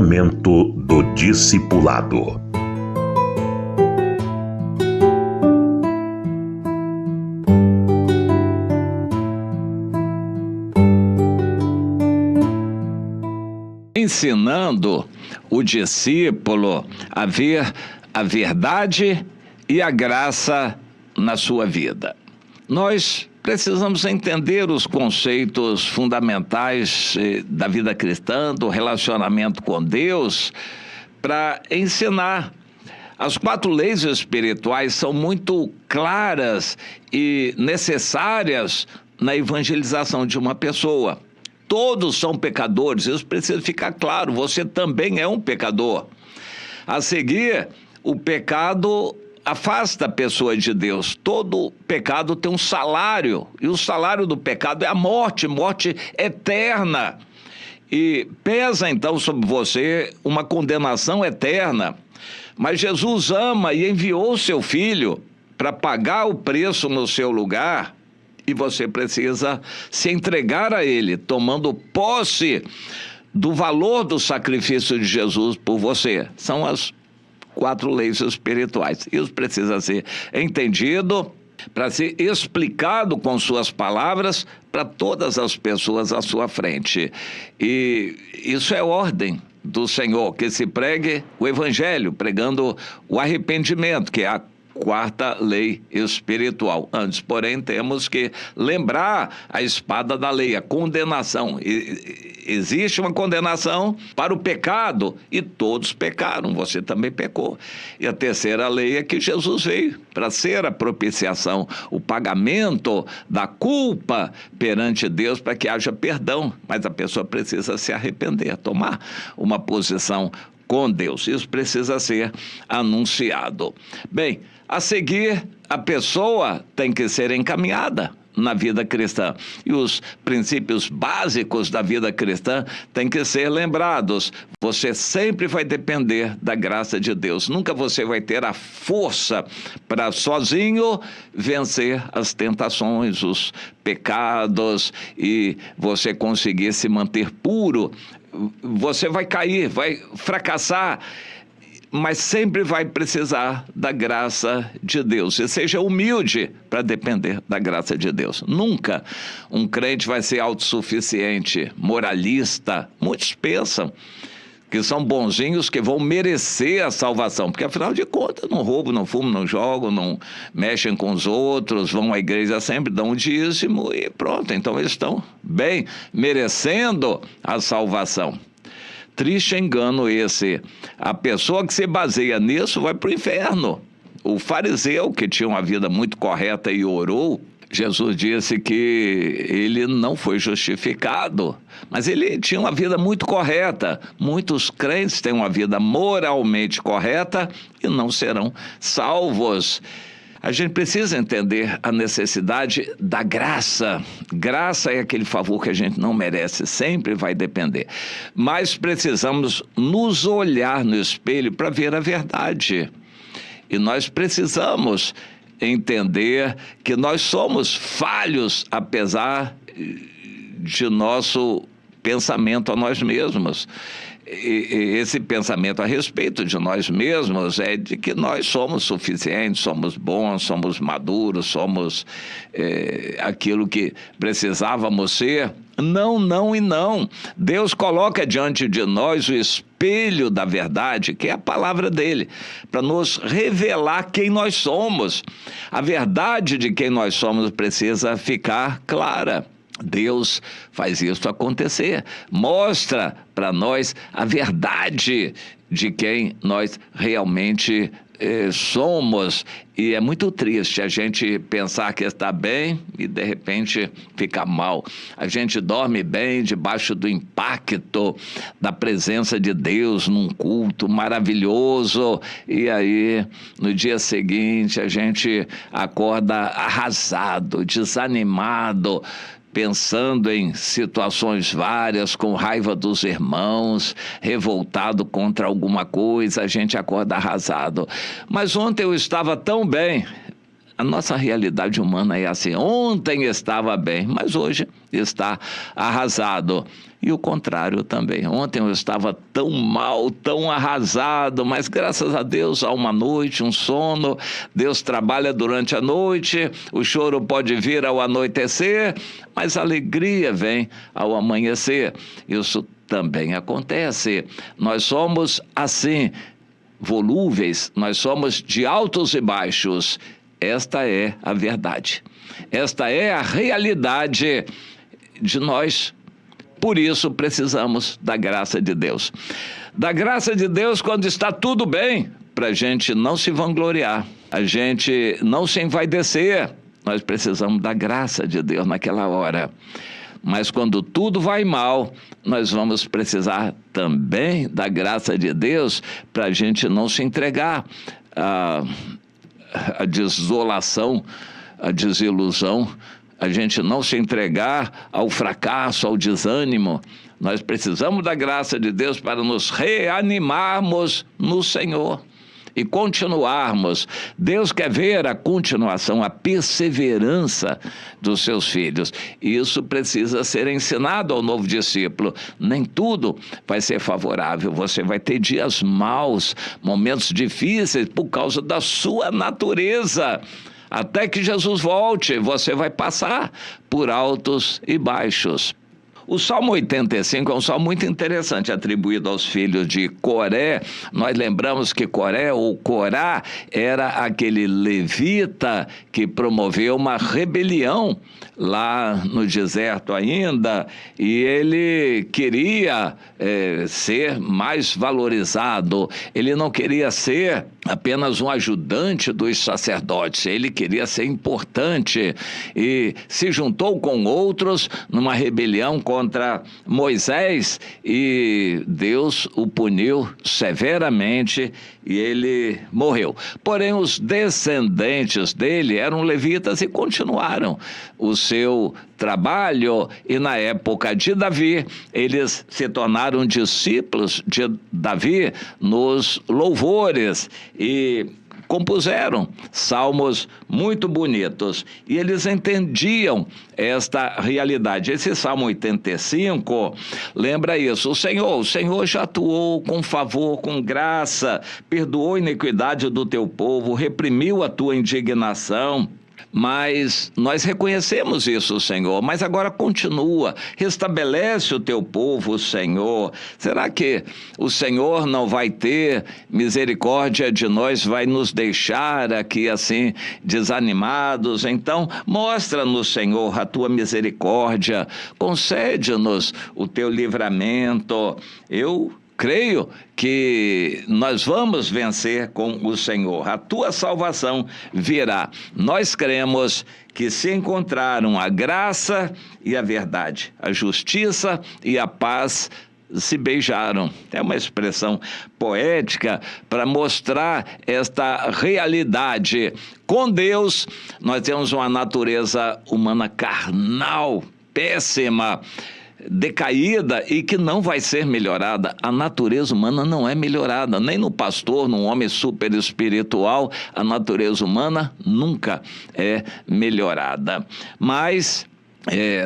Momento do Discipulado. Ensinando o discípulo a ver a verdade e a graça na sua vida. Nós precisamos entender os conceitos fundamentais da vida cristã, do relacionamento com Deus, para ensinar. As 4 leis espirituais são muito claras e necessárias na evangelização de uma pessoa. Todos são pecadores, isso precisa ficar claro, você também é um pecador. A seguir, o pecado afasta a pessoa de Deus. Todo pecado tem um salário, e o salário do pecado é a morte, morte eterna. E pesa então sobre você uma condenação eterna. Mas Jesus ama e enviou seu Filho para pagar o preço no seu lugar, e você precisa se entregar a Ele, tomando posse do valor do sacrifício de Jesus por você. São as 4 leis espirituais. Isso precisa ser entendido para ser explicado com suas palavras para todas as pessoas à sua frente. E isso é ordem do Senhor, que se pregue o Evangelho, pregando o arrependimento, que é a 4ª lei espiritual. Antes, porém, temos que lembrar a espada da lei, a condenação. Existe uma condenação para o pecado e todos pecaram, você também pecou. E a 3ª lei é que Jesus veio para ser a propiciação, o pagamento da culpa perante Deus para que haja perdão. Mas a pessoa precisa se arrepender, tomar uma posição com Deus. Isso precisa ser anunciado. Bem, a seguir, a pessoa tem que ser encaminhada na vida cristã. E os princípios básicos da vida cristã têm que ser lembrados. Você sempre vai depender da graça de Deus. Nunca você vai ter a força para sozinho vencer as tentações, os pecados, e você conseguir se manter puro. Você vai cair, vai fracassar, mas sempre vai precisar da graça de Deus. E seja humilde para depender da graça de Deus. Nunca um crente vai ser autossuficiente, moralista. Muitos pensam que são bonzinhos, que vão merecer a salvação, porque afinal de contas não roubam, não fumam, não jogam, não mexem com os outros, vão à igreja sempre, dão o dízimo e pronto, então eles estão bem, merecendo a salvação. Triste engano esse. A pessoa que se baseia nisso vai para o inferno. O fariseu, que tinha uma vida muito correta e orou, Jesus disse que ele não foi justificado, mas ele tinha uma vida muito correta. Muitos crentes têm uma vida moralmente correta e não serão salvos. A gente precisa entender a necessidade da graça. Graça é aquele favor que a gente não merece, sempre vai depender. Mas precisamos nos olhar no espelho para ver a verdade. E nós precisamos entender que nós somos falhos, apesar de nosso pensamento a nós mesmos. E esse pensamento a respeito de nós mesmos é de que nós somos suficientes, somos bons, somos maduros, somos aquilo que precisávamos ser. Não, não e não. Deus coloca diante de nós o espelho da verdade, que é a palavra dele, para nos revelar quem nós somos. A verdade de quem nós somos precisa ficar clara. Deus faz isso acontecer, mostra para nós a verdade de quem nós realmente somos. E é muito triste a gente pensar que está bem e de repente fica mal. A gente dorme bem debaixo do impacto da presença de Deus num culto maravilhoso, e aí no dia seguinte a gente acorda arrasado, desanimado, pensando em situações várias, com raiva dos irmãos, revoltado contra alguma coisa, a gente acorda arrasado. Mas ontem eu estava tão bem, A nossa realidade humana é assim. Ontem estava bem, mas hoje está arrasado. E o contrário também. Ontem eu estava tão mal, tão arrasado, mas graças a Deus há uma noite, um sono. Deus trabalha durante a noite, o choro pode vir ao anoitecer, mas a alegria vem ao amanhecer. Isso também acontece. Nós somos assim, volúveis, nós somos de altos e baixos. Esta é a verdade. Esta é a realidade de nós. Por isso precisamos da graça de Deus. Da graça de Deus quando está tudo bem, para a gente não se vangloriar, a gente não se envaidecer. Nós precisamos da graça de Deus naquela hora. Mas quando tudo vai mal, nós vamos precisar também da graça de Deus para a gente não se entregar à desolação, à desilusão, a gente não se entregar ao fracasso, ao desânimo. Nós precisamos da graça de Deus para nos reanimarmos no Senhor e continuarmos. Deus quer ver a continuação, a perseverança dos seus filhos. E isso precisa ser ensinado ao novo discípulo. Nem tudo vai ser favorável. Você vai ter dias maus, momentos difíceis por causa da sua natureza. Até que Jesus volte, você vai passar por altos e baixos. O Salmo 85 é um salmo muito interessante, atribuído aos filhos de Coré. Nós lembramos que Coré, ou Corá, era aquele levita que promoveu uma rebelião lá no deserto ainda, e ele queria ser mais valorizado. Ele não queria ser apenas um ajudante dos sacerdotes, ele queria ser importante e se juntou com outros numa rebelião contra Moisés, e Deus o puniu severamente e ele morreu. Porém, os descendentes dele eram levitas e continuaram o seu trabalho, e na época de Davi, eles se tornaram discípulos de Davi nos louvores e compuseram salmos muito bonitos, e eles entendiam esta realidade. Esse Salmo 85 lembra isso. O Senhor já atuou com favor, com graça, perdoou a iniquidade do teu povo, reprimiu a tua indignação. Mas nós reconhecemos isso, Senhor, mas agora continua, restabelece o teu povo, Senhor. Será que o Senhor não vai ter misericórdia de nós, vai nos deixar aqui assim desanimados? Então, mostra-nos, Senhor, a tua misericórdia, concede-nos o teu livramento. Eu creio que nós vamos vencer com o Senhor. A tua salvação virá. Nós cremos que se encontraram a graça e a verdade, a justiça e a paz se beijaram. É uma expressão poética para mostrar esta realidade. Com Deus, nós temos uma natureza humana carnal, péssima, decaída e que não vai ser melhorada. A natureza humana não é melhorada, nem no pastor, num homem super espiritual, a natureza humana nunca é melhorada. Mas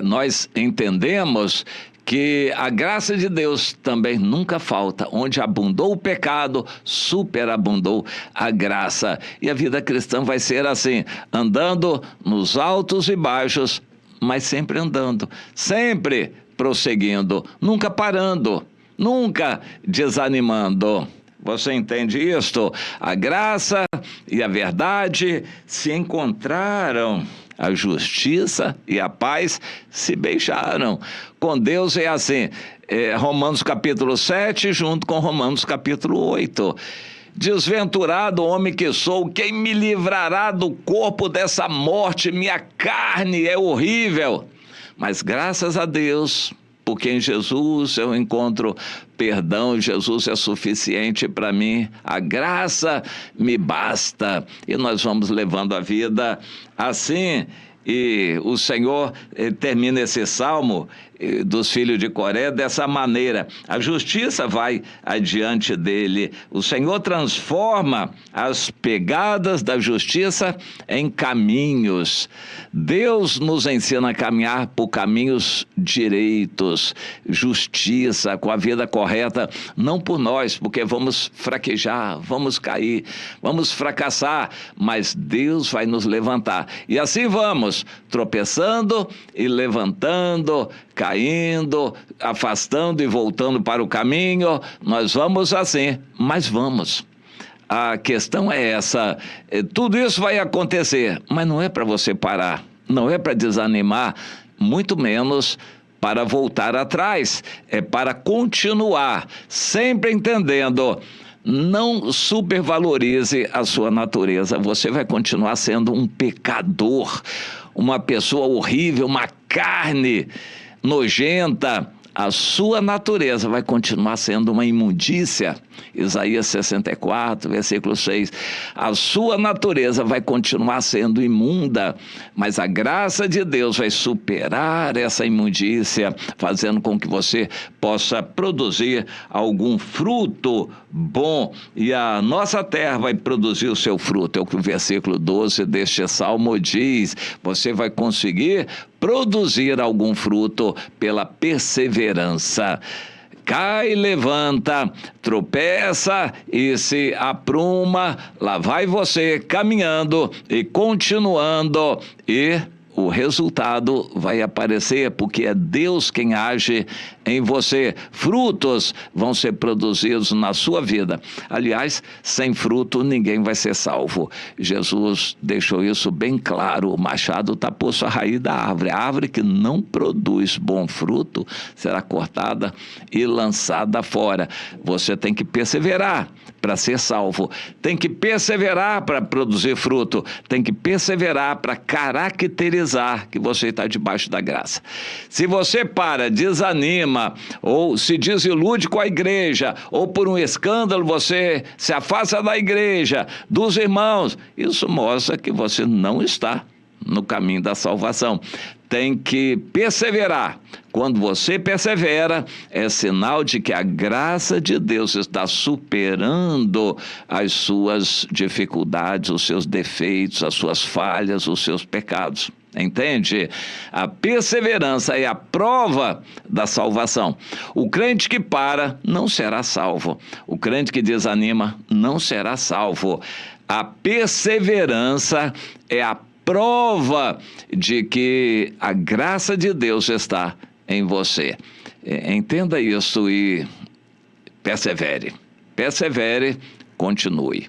nós entendemos que a graça de Deus também nunca falta. Onde abundou o pecado, superabundou a graça. E a vida cristã vai ser assim, andando nos altos e baixos, mas sempre andando, sempre prosseguindo, nunca parando, nunca desanimando. Você entende isto? A graça e a verdade se encontraram, a justiça e a paz se beijaram. Com Deus é assim, Romanos capítulo 7 junto com Romanos capítulo 8. Desventurado homem que sou, quem me livrará do corpo dessa morte? Minha carne é horrível. Mas graças a Deus, porque em Jesus eu encontro perdão, Jesus é suficiente para mim, a graça me basta. E nós vamos levando a vida assim, E o Senhor termina esse salmo dos filhos de Coré dessa maneira: a justiça vai adiante dele, o Senhor transforma as pegadas da justiça em caminhos. Deus nos ensina a caminhar por caminhos direitos, justiça, com a vida correta, não por nós, porque vamos fraquejar, vamos cair, vamos fracassar, mas Deus vai nos levantar. E assim vamos, tropeçando e levantando, caindo, afastando e voltando para o caminho. Nós vamos assim, mas vamos. A questão é essa: tudo isso vai acontecer, mas não é para você parar, não é para desanimar, muito menos para voltar atrás, é para continuar, sempre entendendo. Não supervalorize a sua natureza, você vai continuar sendo um pecador, uma pessoa horrível, uma carne nojenta. A sua natureza vai continuar sendo uma imundícia. Isaías 64, versículo 6. A sua natureza vai continuar sendo imunda, mas a graça de Deus vai superar essa imundícia, fazendo com que você possa produzir algum fruto bom. E a nossa terra vai produzir o seu fruto. É o que o versículo 12 deste salmo diz. Você vai conseguir produzir algum fruto pela perseverança. Cai, levanta, tropeça e se apruma, lá vai você caminhando e continuando, e o resultado vai aparecer, porque é Deus quem age em você. Frutos vão ser produzidos na sua vida. Aliás, sem fruto ninguém vai ser salvo. Jesus deixou isso bem claro. O machado está posto à raiz da árvore. A árvore que não produz bom fruto será cortada e lançada fora. Você tem que perseverar para ser salvo. Tem que perseverar para produzir fruto. Tem que perseverar para caracterizar que você está debaixo da graça. Se você para, desanima, ou se desilude com a igreja, ou por um escândalo você se afasta da igreja, dos irmãos, isso mostra que você não está no caminho da salvação. Tem que perseverar. Quando você persevera, é sinal de que a graça de Deus está superando as suas dificuldades, os seus defeitos, as suas falhas, os seus pecados. Entende? A perseverança é a prova da salvação. O crente que para não será salvo. O crente que desanima não será salvo. A perseverança é a prova de que a graça de Deus está em você. Entenda isso e persevere. Persevere, continue.